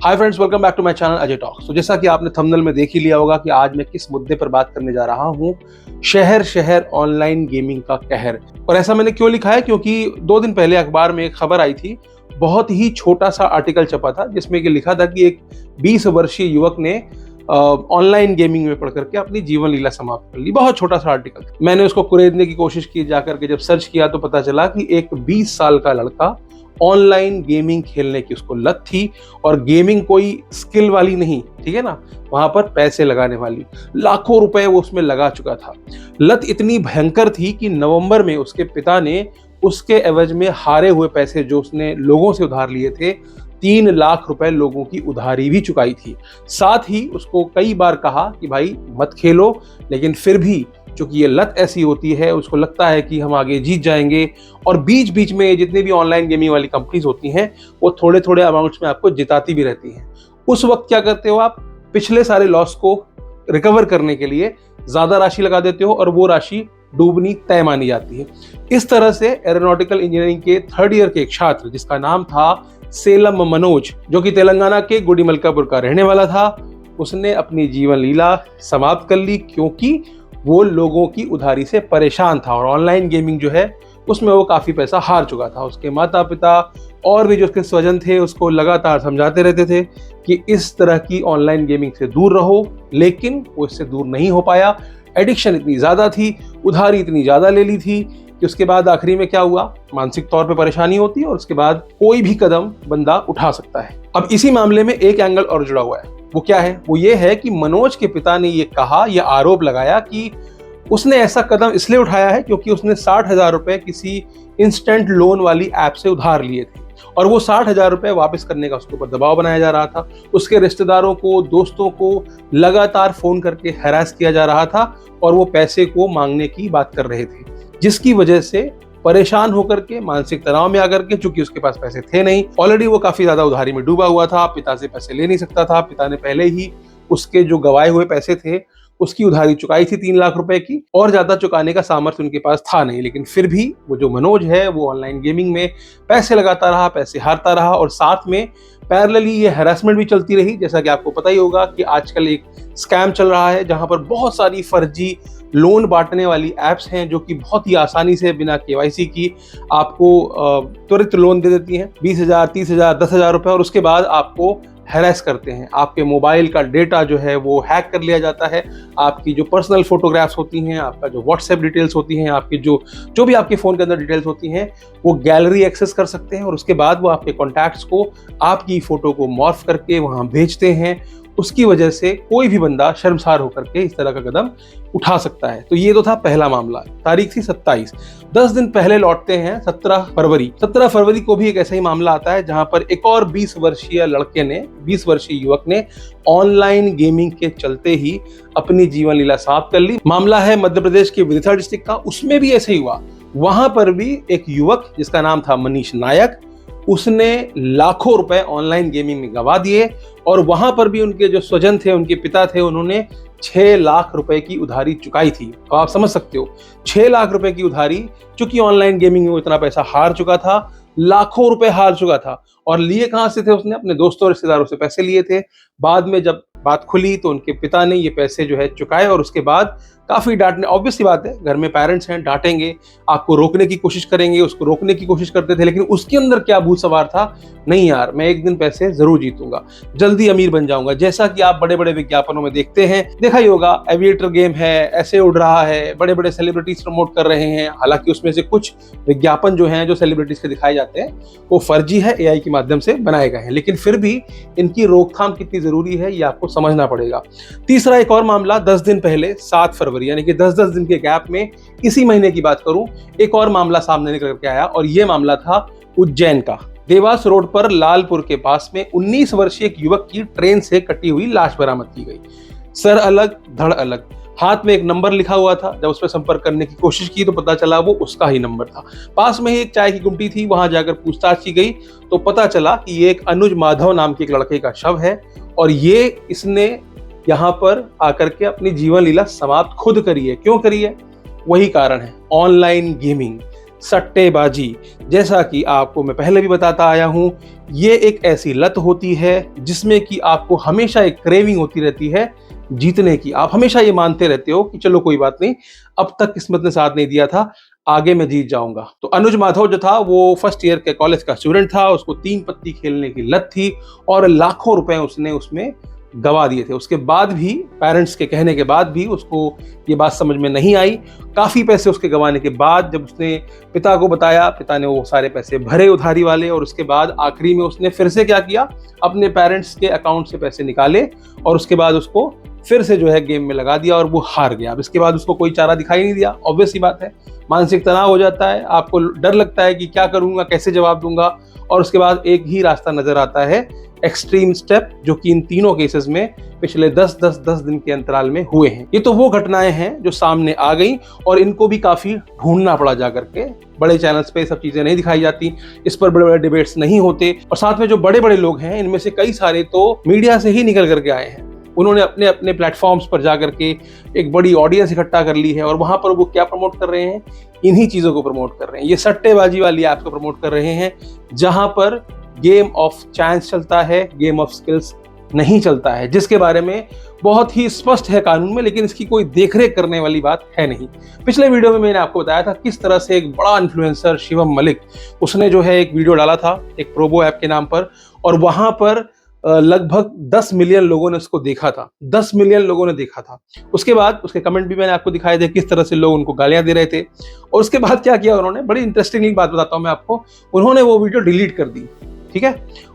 Hi friends, welcome back to my channel Ajay talks. तो जैसा कि आपने थंबनेल में देख ही लिया होगा कि आज मैं किस मुद्दे पर बात करने जा रहा हूं, शहर शहर ऑनलाइन गेमिंग का कहर। और ऐसा मैंने क्यों लिखा है, क्योंकि 2 दिन पहले अखबार में एक खबर आई थी, बहुत ही छोटा सा आर्टिकल छपा था जिसमें कि लिखा था कि एक 20 वर्षीय युवक ने ऑनलाइन गेमिंग में पढ़ करके अपनी जीवन लीला समाप्त कर ली। बहुत छोटा सा आर्टिकल। मैंने उसको कुरेदने की कोशिश की, जाकर के जब सर्च किया तो पता चला कि एक 20 साल का लड़का ऑनलाइन गेमिंग खेलने की उसको लत थी, और गेमिंग कोई स्किल वाली नहीं, ठीक है ना, वहां पर पैसे लगाने वाली। लाखों रुपए वो उसमें लगा चुका था। लत इतनी भयंकर थी कि नवंबर में उसके पिता ने उसके एवज में हारे हुए पैसे जो उसने लोगों से उधार लिए थे, 3 लाख रुपए लोगों की उधारी भी चुकाई थी। साथ ही उसको कई बार कहा कि भाई मत खेलो, लेकिन फिर भी चूंकि ये लत ऐसी होती है, उसको लगता है कि हम आगे जीत जाएंगे। और बीच बीच में जितनी भी ऑनलाइन गेमिंग वाली कंपनीज होती हैं, वो थोड़े थोड़े अमाउंट्स में आपको जिताती भी रहती हैं। उस वक्त क्या करते हो आप, पिछले सारे लॉस को रिकवर करने के लिए ज्यादा राशि लगा देते हो, और वो राशि डूबनी तय मानी जाती है। इस तरह से एरोनॉटिकल इंजीनियरिंग के 3rd ईयर के एक छात्र, जिसका नाम था सेलम मनोज, जो कि तेलंगाना के गुडीमलकापुर का रहने वाला था, उसने अपनी जीवन लीला समाप्त कर ली, क्योंकि वो लोगों की उधारी से परेशान था और ऑनलाइन गेमिंग जो है उसमें वो काफी पैसा हार चुका था। उसके माता पिता और भी जो उसके स्वजन थे उसको लगातार समझाते रहते थे कि इस तरह की ऑनलाइन गेमिंग से दूर रहो, लेकिन वो इससे दूर नहीं हो पाया। एडिक्शन इतनी ज्यादा थी, उधारी इतनी ज्यादा ले ली थी कि उसके बाद आखिरी में क्या हुआ, मानसिक तौर पे परेशानी होती है और उसके बाद कोई भी कदम बंदा उठा सकता है। अब इसी मामले में एक एंगल और जुड़ा हुआ है। वो क्या है? वो ये है कि मनोज के पिता ने ये कहा, ये आरोप लगाया कि उसने ऐसा कदम इसलिए उठाया है क्योंकि उसने 60,000 रुपए किसी इंस्टेंट लोन वाली ऐप से उधार लिए थे, और वो 60,000 रुपए वापस करने का उसके ऊपर दबाव बनाया जा रहा था। उसके रिश्तेदारों को, दोस्तों को लगातार फोन करके हैरास किया जा रहा था, और वो पैसे को मांगने की बात कर रहे थे, जिसकी वजह से परेशान होकर के, मानसिक तनाव में आकर के, चूंकि उसके पास पैसे थे नहीं, ऑलरेडी वो काफी ज्यादा उधारी में डूबा हुआ था, पिता से पैसे ले नहीं सकता था, पिता ने पहले ही उसके जो गवाए हुए पैसे थे उसकी उधारी चुकाई थी 3 लाख रुपए की, और ज्यादा चुकाने का सामर्थ्य उनके पास था नहीं। लेकिन फिर भी वो जो मनोज है वो ऑनलाइन गेमिंग में पैसे लगाता रहा, पैसे हारता रहा, और साथ में पैरेलली ये हैरेसमेंट भी चलती रही। जैसा कि आपको पता ही होगा कि आजकल एक स्कैम चल रहा है जहां पर बहुत सारी फर्जी लोन बांटने वाली एप्स हैं, जो कि बहुत ही आसानी से बिना केवाईसी की आपको त्वरित लोन दे देती हैं, 20,000, 30,000, 10,000 रुपए, और उसके बाद आपको हैरेस करते हैं। आपके मोबाइल का डेटा जो है वो हैक कर लिया जाता है, आपकी जो पर्सनल फोटोग्राफ्स होती हैं, आपका जो व्हाट्सएप डिटेल्स होती हैं, आपकी जो भी आपके फ़ोन के अंदर डिटेल्स होती हैं, वो गैलरी एक्सेस कर सकते हैं, और उसके बाद वो आपके कॉन्टैक्ट्स को, आपकी फ़ोटो को मॉर्फ करके वहाँ भेजते हैं। उसकी वजह से कोई भी बंदा शर्मसार होकर के इस तरह का कदम उठा सकता है। तो ये तो था पहला मामला। तारीख थी 27। 10 दिन पहले लौटते हैं 17 फरवरी। 17 फरवरी को भी एक ऐसा ही मामला आता है जहां पर एक और 20 वर्षीय युवक ने ऑनलाइन गेमिंग के चलते ही अपनी जीवन लीला समाप्त कर ली। मामला है मध्य प्रदेश के विदिशा डिस्ट्रिक्ट का। उसमें भी ऐसे ही हुआ। वहां पर भी एक युवक जिसका नाम था मनीष नायक, उसने लाखों रुपए ऑनलाइन गेमिंग में गंवा दिए, और वहां पर भी उनके जो स्वजन थे, उनके पिता थे, उन्होंने 6 लाख रुपए की उधारी चुकाई थी। तो आप समझ सकते हो, 6 लाख रुपए की उधारी, चूंकि ऑनलाइन गेमिंग में वो इतना पैसा हार चुका था, लाखों रुपए हार चुका था। और लिए कहां से थे? उसने अपने दोस्तों रिश्तेदारों से पैसे लिए थे। बाद में जब बात खुली तो उनके पिता ने ये पैसे जो है चुकाए, और उसके बाद काफी डांटने, ऑब्वियस सी बात है, घर में पेरेंट्स हैं, डांटेंगे, आपको रोकने की कोशिश करेंगे, उसको रोकने की कोशिश करते थे। लेकिन उसके अंदर क्या भूत सवार था, नहीं यार, मैं एक दिन पैसे जरूर जीतूंगा, जल्दी अमीर बन जाऊंगा। जैसा कि आप बड़े बड़े विज्ञापनों में देखते हैं, देखा ही होगा, एविएटर गेम है, ऐसे उड़ रहा है, बड़े बड़े सेलिब्रिटीज प्रमोट कर रहे हैं। हालांकि उसमें से कुछ विज्ञापन जो हैं, जो सेलिब्रिटीज के दिखाए जाते हैं, वो फर्जी है, एआई के माध्यम से बनाए गए हैं। लेकिन फिर भी इनकी रोकथाम कितनी जरूरी है, ये आपको समझना पड़ेगा। तीसरा एक और मामला 10 दिन पहले, 7 फरवरी, यानी कि 10-10 दिन के गैप में, इसी महीने की बात करूं, एक और मामला सामने निकल के आया, और ये मामला था उज्जैन का। देवास रोड पर लालपुर के पास में 19 वर्षीय एक युवक की ट्रेन से कटी हुई लाश बरामद की गई। सर अलग, धड़ अलग, हाथ में एक नंबर लिखा हुआ था। जब उस पर संपर्क करने की कोशिश की तो पता चला वो उसका ही नंबर था। पास में ही एक चाय की गुमटी थी, वहां जाकर पूछताछ की गई तो पता चला कि ये एक अनुज माधव नाम के एक लड़के का शव है, और ये इसने यहाँ पर आकर के अपनी जीवन लीला समाप्त खुद करी है। क्यों करी है? वही कारण है, ऑनलाइन गेमिंग। सट्टेबाजी। जैसा कि आपको मैं पहले भी बताता आया हूं, ये एक ऐसी लत होती है जिसमें कि आपको हमेशा एक क्रेविंग होती रहती है जीतने की। आप हमेशा ये मानते रहते हो कि चलो कोई बात नहीं, अब तक किस्मत ने साथ नहीं दिया था, आगे मैं जीत जाऊंगा। तो अनुज माधव जो था वो फर्स्ट ईयर के कॉलेज का स्टूडेंट था, उसको 3 पत्ती खेलने की लत थी और लाखों रुपए उसने उसमें गवा दिए थे। उसके बाद भी, पेरेंट्स के कहने के बाद भी उसको ये बात समझ में नहीं आई। काफ़ी पैसे उसके गंवाने के बाद जब उसने पिता को बताया, पिता ने वो सारे पैसे भरे उधारी वाले, और उसके बाद आखिरी में उसने फिर से क्या किया, अपने पेरेंट्स के अकाउंट से पैसे निकाले और उसके बाद उसको फिर से जो है गेम में लगा दिया और वो हार गया। अब इसके बाद उसको कोई चारा दिखाई नहीं दिया। ऑब्वियस सी बात है, मानसिक तनाव हो जाता है, आपको डर लगता है कि क्या करूंगा, कैसे जवाब दूंगा, और उसके बाद एक ही रास्ता नजर आता है, एक्सट्रीम स्टेप, जो कि इन तीनों केसेस में पिछले 10 दिन के अंतराल में हुए हैं। ये तो वो घटनाएं हैं जो सामने आ गई और इनको भी काफी ढूंढना पड़ा जा करके। बड़े चैनल्स पे सब चीजें नहीं दिखाई जाती, इस पर बड़े बड़े डिबेट्स नहीं होते, और साथ में जो बड़े बड़े लोग हैं इनमें से कई सारे तो मीडिया से ही निकल करके आए हैं। उन्होंने अपने अपने प्लेटफॉर्म्स पर जाकर के एक बड़ी ऑडियंस इकट्ठा कर ली है और वहां पर वो क्या प्रमोट कर रहे हैं, इन्हीं चीजों को प्रमोट कर रहे हैं। ये सट्टेबाजी वाली ऐप्स को प्रमोट कर रहे हैं जहां पर गेम ऑफ चांस चलता है, गेम ऑफ स्किल्स नहीं चलता है, जिसके बारे में बहुत ही स्पष्ट है कानून में, लेकिन इसकी कोई देखरेख करने वाली बात है नहीं। पिछले वीडियो में मैंने आपको बताया था किस तरह से एक बड़ा इन्फ्लुएंसर शिवम मलिक, उसने जो है एक वीडियो डाला था एक प्रोबो ऐप के नाम पर, और वहां पर लगभग 10 मिलियन लोगों ने उसको देखा था। 10 मिलियन लोगों ने देखा था। उसके बाद उसके कमेंट भी मैंने आपको दिखाए थे, किस तरह से लोग उनको गालियां दे रहे थे। और उसके बाद क्या किया उन्होंने, बड़ी इंटरेस्टिंग बात बताता हूं मैं आपको, उन्होंने वो वीडियो डिलीट कर दी। ठीक है,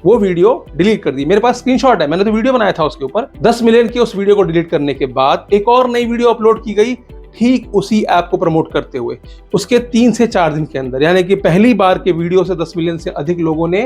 वो वीडियो डिलीट कर दी। मेरे पास स्क्रीनशॉट है, मैंने तो वीडियो बनाया था उसके ऊपर। 10 मिलियन की उस वीडियो को डिलीट करने के बाद एक और नई वीडियो अपलोड की गई, ठीक उसी ऐप को प्रमोट करते हुए, उसके 3 से 4 दिन के अंदर। यानी कि पहली बार के वीडियो से 10 मिलियन से अधिक लोगों ने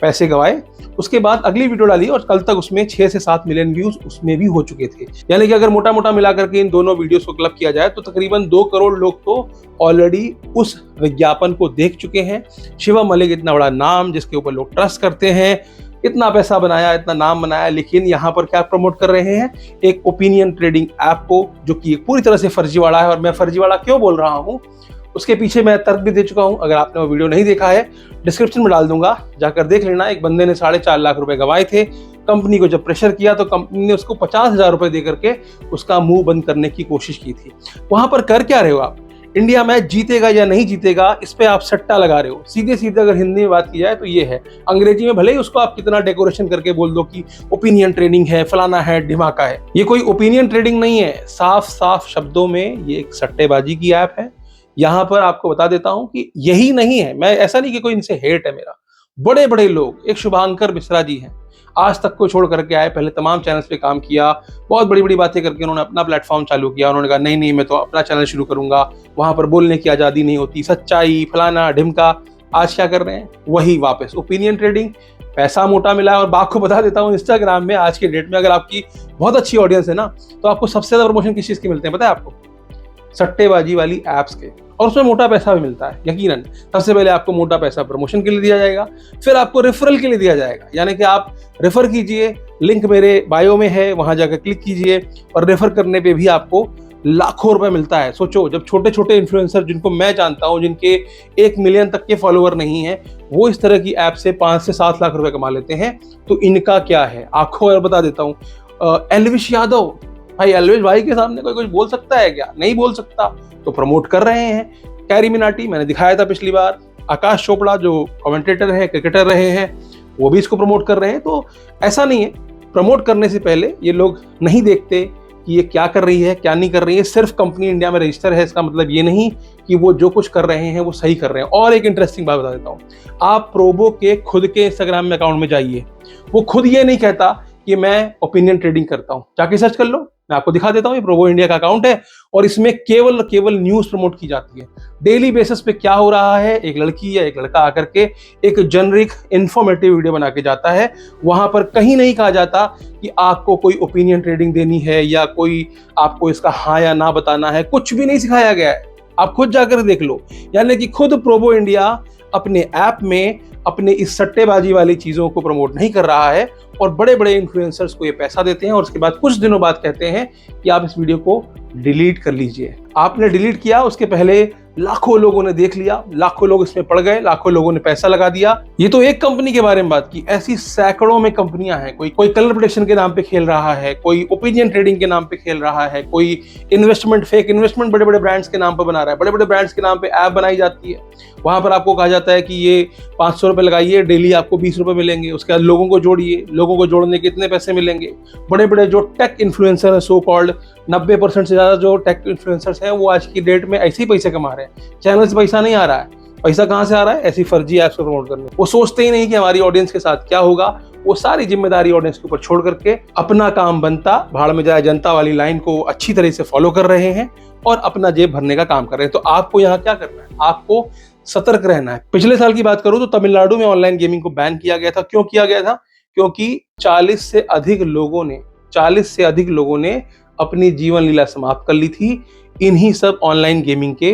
पैसे गवाए। उसके बाद अगली वीडियो डाली और कल तक उसमें 6 से 7 मिलियन व्यूज उसमें भी हो चुके थे। यानी कि अगर मोटा मोटा मिलाकर के इन दोनों वीडियोस को क्लब किया जाए तो तकरीबन 2 करोड़ लोग तो ऑलरेडी उस विज्ञापन को देख चुके हैं। शिवम मलिक इतना बड़ा नाम, जिसके ऊपर लोग ट्रस्ट करते हैं, इतना पैसा बनाया, इतना नाम बनाया, लेकिन यहाँ पर क्या प्रमोट कर रहे हैं, एक ओपिनियन ट्रेडिंग ऐप को, जो कि पूरी तरह से फर्जीवाड़ा है। और मैं फर्जीवाड़ा क्यों बोल रहा हूँ, उसके पीछे मैं तर्क भी दे चुका हूँ। अगर आपने वो वीडियो नहीं देखा है, डिस्क्रिप्शन में डाल दूंगा, जाकर देख लेना। एक बंदे ने 4.5 लाख रुपए गंवाए थे। कंपनी को जब प्रेशर किया तो कंपनी ने उसको 50,000 रुपए दे करके उसका मुंह बंद करने की कोशिश की थी। वहां पर कर क्या रहे हो आप, इंडिया मैच जीतेगा या नहीं जीतेगा इस पे आप सट्टा लगा रहे हो। सीधे सीधे अगर हिंदी में बात की जाए तो ये है। अंग्रेजी में भले ही उसको आप कितना डेकोरेशन करके बोल दो कि ओपिनियन ट्रेडिंग है, फलाना है, ढिमाका है, ये कोई ओपिनियन ट्रेडिंग नहीं है। साफ साफ शब्दों में ये एक सट्टेबाजी की ऐप है। यहाँ पर आपको बता देता हूं कि यही नहीं है, मैं ऐसा नहीं कि कोई इनसे हेट है मेरा। बड़े बड़े लोग, एक शुभांकर मिश्रा जी हैं, आज तक को छोड़ करके आए, पहले तमाम चैनल्स पे काम किया, बहुत बड़ी बड़ी बातें करके उन्होंने अपना प्लेटफॉर्म चालू किया। उन्होंने कहा नहीं मैं तो अपना चैनल शुरू करूंगा, वहां पर बोलने की आज़ादी नहीं होती, सच्चाई, फलाना ढिमका। आज क्या कर रहे हैं, वही वापस ओपिनियन ट्रेडिंग। पैसा मोटा मिला है। और आपको बता देता हूँ, इंस्टाग्राम में आज के डेट में अगर आपकी बहुत अच्छी ऑडियंस है ना, तो आपको सबसे ज्यादा प्रमोशन किस चीज के मिलते हैं पता है आपको, सट्टेबाजी वाली एप्स के। और उसमें मोटा पैसा भी मिलता है यकीनन। सबसे पहले आपको मोटा पैसा प्रमोशन के लिए दिया जाएगा, फिर आपको रेफरल के लिए दिया जाएगा। यानी कि आप रेफर कीजिए, लिंक मेरे बायो में है, वहां जाकर क्लिक कीजिए, और रेफर करने पे भी आपको लाखों रुपए मिलता है। सोचो, जब छोटे छोटे इन्फ्लुएंसर जिनको मैं जानता हूं, जिनके 1 मिलियन तक के फॉलोअर नहीं है, वो इस तरह की ऐप से 5 से 7 लाख रुपए कमा लेते हैं, तो इनका क्या है। आपको और बता देता हूँ, एल्विश यादव भाई, एल्विश भाई के सामने कोई कुछ बोल सकता है क्या, नहीं बोल सकता, तो प्रमोट कर रहे हैं। कैरी मिनाटी मैंने दिखाया था पिछली बार, आकाश चोपड़ा जो कमेंटेटर है, क्रिकेटर रहे हैं, वो भी इसको प्रमोट कर रहे हैं। तो ऐसा नहीं है, प्रमोट करने से पहले ये लोग नहीं देखते कि ये क्या कर रही है, क्या नहीं कर रही है। सिर्फ कंपनी इंडिया में रजिस्टर है, इसका मतलब ये नहीं कि वो जो कुछ कर रहे हैं वो सही कर रहे हैं। और एक इंटरेस्टिंग बात बता देता हूँ, आप प्रोबो के खुद के इंस्टाग्राम में अकाउंट में जाइए, वो खुद ये नहीं कहता कि मैं ओपिनियन ट्रेडिंग करता हूँ। जाके सर्च कर लो, मैं आपको दिखा देता हूँ। ये प्रोबो इंडिया का अकाउंट है और इसमें केवल न्यूज प्रमोट की जाती है। डेली बेसिस पे क्या हो रहा है, एक लड़की या एक लड़का आकर के एक जेनरिक इंफॉर्मेटिव वीडियो बना के जाता है। वहां पर कहीं नहीं कहा जाता कि आपको कोई ओपिनियन ट्रेडिंग देनी है या कोई आपको इसका हाँ या ना बताना है, कुछ भी नहीं सिखाया गया है। आप खुद जाकर देख लो। यानी कि खुद प्रोबो इंडिया अपने ऐप में अपने इस सट्टेबाजी वाली चीजों को प्रमोट नहीं कर रहा है, और बड़े बड़े इन्फ्लुएंसर्स को ये पैसा देते हैं और उसके बाद कुछ दिनों बाद कहते हैं कि आप इस वीडियो को डिलीट कर लीजिए। आपने डिलीट किया, उसके पहले लाखों लोगों ने देख लिया, लाखों लोग इसमें पड़ गए, लाखों लोगों ने पैसा लगा दिया। ये तो एक कंपनी के बारे में बात की, ऐसी सैकड़ों में कंपनियां हैं। कोई कलर प्रोटेक्शन के नाम पे खेल रहा है, कोई ओपिनियन ट्रेडिंग के नाम पे खेल रहा है, कोई इन्वेस्टमेंट, फेक इन्वेस्टमेंट बड़े बड़े ब्रांड्स के नाम पर बना रहा है। बड़े बड़े ब्रांड्स के नाम पे ऐप बनाई जाती है, वहां पर आपको कहा जाता है कि ये 500 रुपए लगाइए, डेली आपको 20 रुपए मिलेंगे। उसके बाद लोगों को जोड़िए, लोगों को जोड़ने के इतने पैसे मिलेंगे। बड़े बड़े जो टेक इन्फ्लुएंसर है, सो कॉल्ड 90% से ज्यादा जो टेक इन्फ्लुएंसर्स हैं, वो आज की डेट में ऐसे ही पैसे कमा रहे हैं। चैनल से पैसा नहीं आ रहा है, पैसा कहाँ से आ रहा है? ऐसी फर्जी ऐप्स को प्रमोट करने। वो सोचते ही नहीं कि हमारी ऑडियंस के साथ क्या होगा। वो सारी जिम्मेदारी ऑडियंस के ऊपर छोड़ करके अपना काम बनता भाड़ में जाए जनता वाली लाइन को अच्छी तरह से फॉलो कर रहे हैं और अपना जेब भरने का काम कर रहे हैं। तो आपको यहाँ क्या करना है? आपको सतर्क रहना है। पिछले साल की बात करूं तो तमिलनाडु में ऑनलाइन गेमिंग को बैन किया गया था। क्यों किया गया था? क्योंकि 40 से अधिक लोगों ने अपनी जीवन लीला समाप्त कर ली थी इन्हीं सब ऑनलाइन गेमिंग के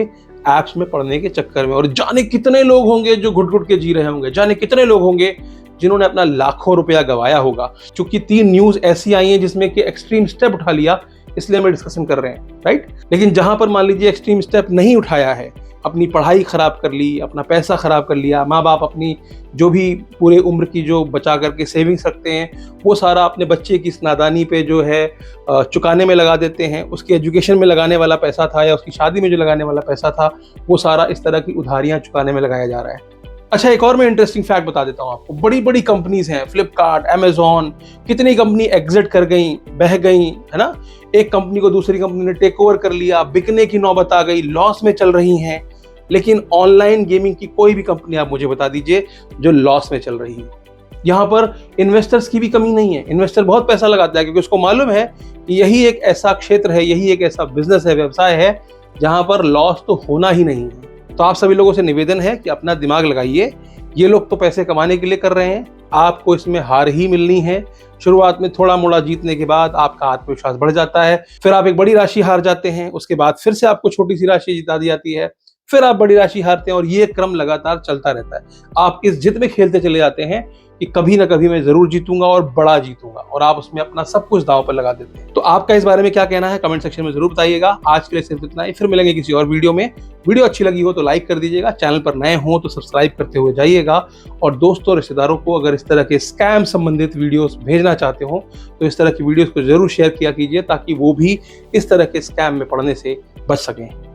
एप्स में पढ़ने के चक्कर में। और जाने कितने लोग होंगे जो घुट घुट के जी रहे होंगे, जाने कितने लोग होंगे जिन्होंने अपना लाखों रुपया गवाया होगा। चूंकि 3 न्यूज ऐसी आई हैं जिसमें कि एक्सट्रीम स्टेप उठा लिया, इसलिए हम डिस्कशन कर रहे हैं, राइट। लेकिन जहां पर मान लीजिए एक्सट्रीम स्टेप नहीं उठाया है, अपनी पढ़ाई खराब कर ली, अपना पैसा खराब कर लिया, माँ बाप अपनी जो भी पूरे उम्र की जो बचा करके सेविंग्स रखते हैं वो सारा अपने बच्चे की इस नादानी पे जो है चुकाने में लगा देते हैं। उसके एजुकेशन में लगाने वाला पैसा था या उसकी शादी में जो लगाने वाला पैसा था, वो सारा इस तरह की उधारियां चुकाने में लगाया जा रहा है। अच्छा, एक और मैं इंटरेस्टिंग फैक्ट बता देता हूँ आपको। बड़ी बड़ी कंपनीज हैं, फ्लिपकार्ट, अमेजॉन, कितनी कंपनी एग्जिट कर गई, बह गई, है ना। एक कंपनी को दूसरी कंपनी ने टेक ओवर कर लिया, बिकने की नौबत आ गई, लॉस में चल रही हैं। लेकिन ऑनलाइन गेमिंग की कोई भी कंपनी आप मुझे बता दीजिए जो लॉस में चल रही है। यहाँ पर इन्वेस्टर्स की भी कमी नहीं है। इन्वेस्टर बहुत पैसा लगाता है क्योंकि उसको मालूम है कि यही एक ऐसा क्षेत्र है, यही एक ऐसा बिजनेस है, व्यवसाय है जहां पर लॉस तो होना ही नहीं है। तो आप सभी लोगों से निवेदन है कि अपना दिमाग लगाइए। ये लोग तो पैसे कमाने के लिए कर रहे हैं, आपको इसमें हार ही मिलनी है। शुरुआत में थोड़ा मोड़ा जीतने के बाद आपका आत्मविश्वास बढ़ जाता है, फिर आप एक बड़ी राशि हार जाते हैं, उसके बाद फिर से आपको छोटी सी राशि जिता दी जाती है, फिर आप बड़ी राशि हारते हैं और ये क्रम लगातार चलता रहता है। आप इस जिद में खेलते चले जाते हैं कि कभी ना कभी मैं जरूर जीतूंगा और बड़ा जीतूंगा, और आप उसमें अपना सब कुछ दांव पर लगा देते हैं। तो आपका इस बारे में क्या कहना है कमेंट सेक्शन में जरूर बताइएगा। आज के लिए सिर्फ इतना ही, फिर मिलेंगे किसी और वीडियो में। वीडियो अच्छी लगी हो तो लाइक कर दीजिएगा, चैनल पर नए हो तो सब्सक्राइब करते हुए जाइएगा, और दोस्तों रिश्तेदारों को अगर इस तरह के स्कैम संबंधित वीडियोस भेजना चाहते हो तो इस तरह की वीडियोस को जरूर शेयर किया कीजिए ताकि वो भी इस तरह के स्कैम में पड़ने से बच सकें।